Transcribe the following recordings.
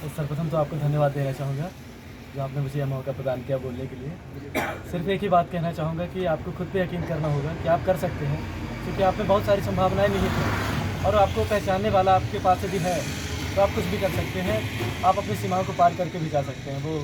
तो सर्वप्रथम तो आपको धन्यवाद देना चाहूँगा जो आपने मुझे यह मौका प्रदान किया बोलने के लिए। सिर्फ एक ही बात कहना चाहूँगा कि आपको खुद पे यकीन करना होगा कि आप कर सकते हैं, क्योंकि आप में बहुत सारी संभावनाएं निहित हैं और आपको पहचानने वाला आपके पास यदि है तो आप कुछ भी कर सकते हैं। आप अपनी सीमाओं को पार करके भी जा सकते हैं। वो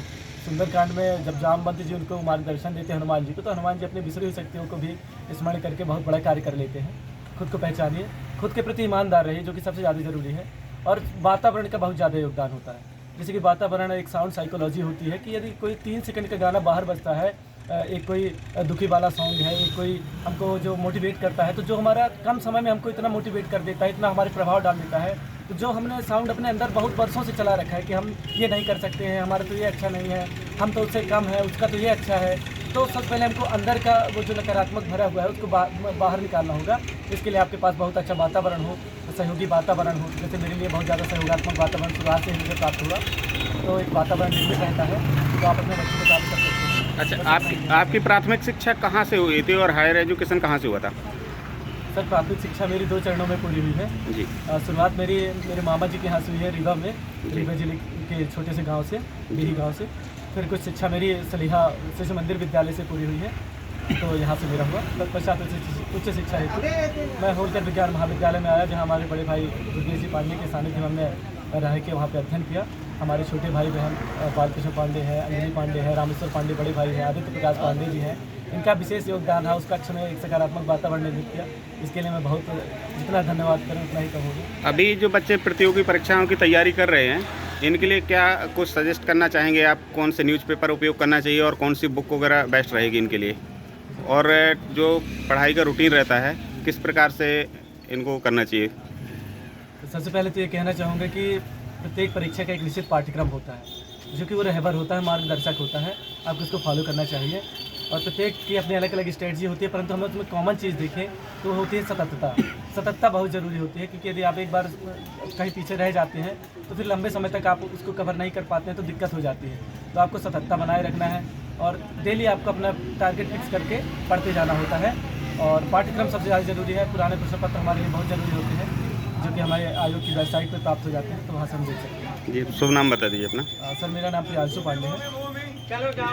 सुंदरकांड में जब जामवंत जी उनको मार्गदर्शन देते हैं हनुमान जी को, तो हनुमान जी अपनी बिसरी हुई शक्तियों को भी स्मरण करके बहुत बड़ा कार्य कर लेते हैं। खुद को पहचानिए, खुद के प्रति ईमानदार रहिए, जो कि सबसे ज़्यादा ज़रूरी है। और वातावरण का बहुत ज़्यादा योगदान होता है। जैसे कि वातावरण एक साउंड साइकोलॉजी होती है कि यदि कोई 3 सेकंड का गाना बाहर बजता है, एक कोई दुखी वाला सॉन्ग है, एक कोई हमको जो मोटिवेट करता है, तो जो हमारा कम समय में हमको इतना मोटिवेट कर देता है, इतना हमारे प्रभाव डाल देता है, तो जो हमने साउंड अपने अंदर बहुत वर्षों से चला रखा है कि हम ये नहीं कर सकते हैं, हमारा तो ये अच्छा नहीं है, हम तो उससे कम है, उसका तो ये अच्छा है, तो सबसे पहले हमको अंदर का वो जो नकारात्मक भरा हुआ है उसको बाहर निकालना होगा। इसके लिए आपके पास बहुत अच्छा वातावरण हो, सहयोगी वातावरण हो। जैसे मेरे लिए बहुत ज़्यादा सहयोगात्मक वातावरण शुरुआत से मुझे प्राप्त हुआ, तो एक वातावरण निर्मित रहता है तो आप अपने बच्चों को प्राप्त कर सकते हैं। अच्छा, आपकी प्राथमिक शिक्षा कहाँ से हुई थी और हायर एजुकेशन कहाँ से हुआ था? सर, प्राथमिक शिक्षा मेरी 2 चरणों में पूरी हुई है जी। शुरुआत मेरे मामा जी के यहाँ से हुई है, रीवा में, रीवा जिले के छोटे से गांव से, बिही गांव से। फिर कुछ शिक्षा मेरी सलीहा शिशु मंदिर विद्यालय से पूरी हुई है, तो यहाँ से मेरा हुआ। तत्पश्चात उच्च शिक्षा हेतु मैं होलकर विज्ञान महाविद्यालय में आया, जहाँ हमारे बड़े भाई दुर्गेश जी पांडे के सानिध्य में हमने रह के वहाँ पर अध्ययन किया। हमारे छोटे भाई बहन बालकृष्ण पांडे हैं, अंजलि पांडे हैं, रामेश्वर पांडे बड़े भाई हैं, आदित्य प्रकाश पांडे जी हैं। इनका विशेष योगदान है, उस कक्ष में एक सकारात्मक वातावरण निर्मित किया। इसके लिए मैं बहुत जितना धन्यवाद करूँ उतना ही कहूँगा। अभी जो बच्चे प्रतियोगी परीक्षाओं की तैयारी कर रहे हैं, इनके लिए क्या कुछ सजेस्ट करना चाहेंगे आप? कौन से न्यूज़पेपर उपयोग करना चाहिए और कौन सी बुक वगैरह बेस्ट रहेगी इनके लिए? और जो पढ़ाई का रूटीन रहता है, किस प्रकार से इनको करना चाहिए? तो सबसे पहले तो ये कहना चाहूँगा कि प्रत्येक परीक्षा का एक निश्चित पाठ्यक्रम होता है, जो कि वो रहबर होता है, मार्गदर्शक होता है। आपको उसको फॉलो करना चाहिए और प्रत्येक की अपनी अलग अलग स्ट्रेटजी होती है, परंतु हम लोग उसमें कॉमन चीज़ देखें तो होती है सततता। सततता बहुत ज़रूरी होती है, क्योंकि यदि आप एक बार कहीं पीछे रह जाते हैं तो फिर लंबे समय तक आप उसको कवर नहीं कर पाते हैं, तो दिक्कत हो जाती है। तो आपको सततता बनाए रखना है और डेली आपको अपना टारगेट फिक्स करके पढ़ते जाना होता है। और पाठ्यक्रम सबसे ज़्यादा ज़रूरी है। पुराने प्रश्न पत्र हमारे लिए बहुत ज़रूरी होते हैं, जो कि हमारे आयोग की वेबसाइट पर प्राप्त हो जाते हैं, तो वहाँ से हम देख सकते हैं। जी, शुभ नाम बता दीजिए अपना। सर, मेरा नाम प्रियांशु पांडे है।